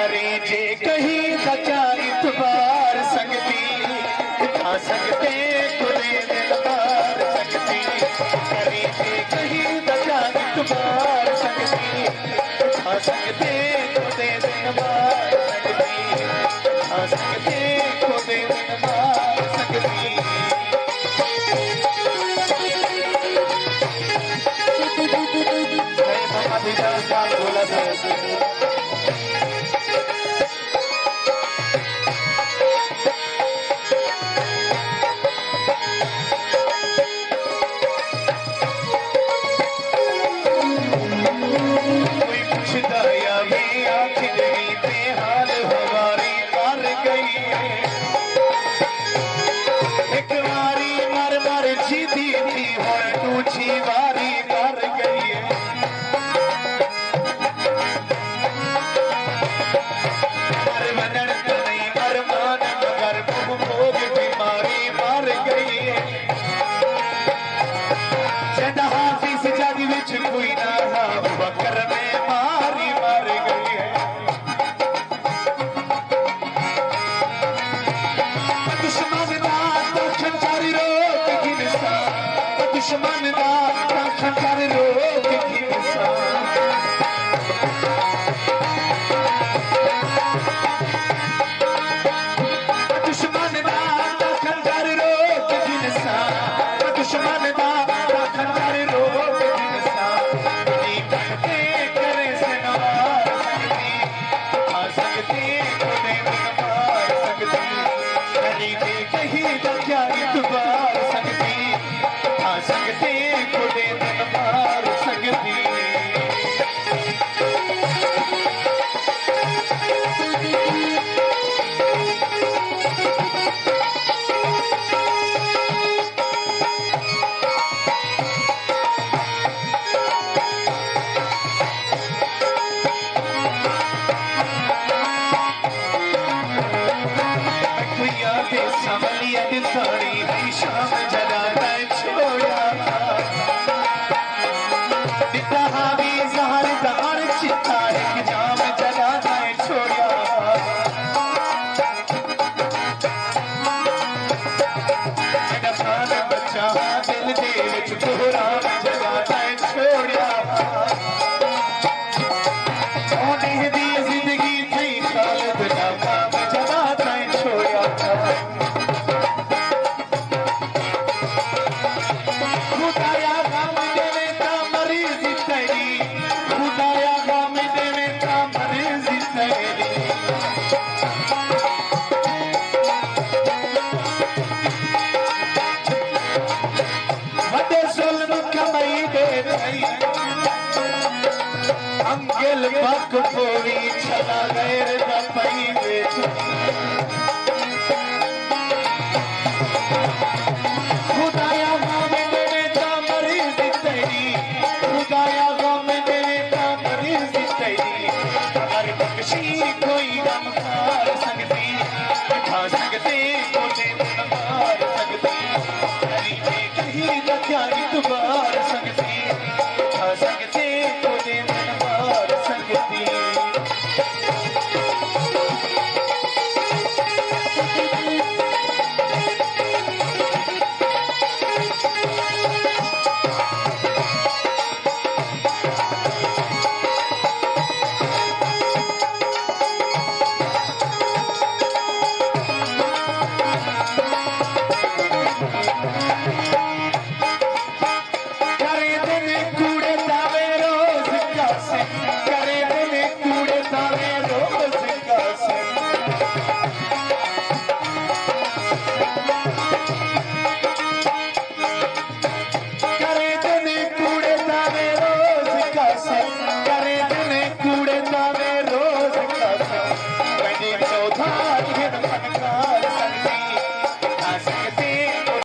करे जे कहीं सचा इतबार संगती आ सकते खुदे दिलदार संगती करे जे कहीं सचा इतबार संगती आ सकते खुदे दिलदार संगती आ सकते खुदे दिलदार संगती बोला कोई ना बकर में मारी मार गई है दुश्मन दा खंजर रोक गिरसा दुश्मन दा खंजर रोक गिरसा दुश्मन दा खंजर रोक गिरसा दुश्मन दा खंजर रोक सारी शाम जरा छोड़ा हावी जहर दार चिता एक जाम जरा छोड़ा खान बच्चा दिल दे विच कोहरा जरा छोड़ा दी जिंदगी थी साल बिना काम जरा छोड़ा अंगेल पक पूरी चला गैर दपई बेच खुदाया गम देवे ता मरीज तेरी खुदाया गम देवे ता मरीज तेरी हर बख्शी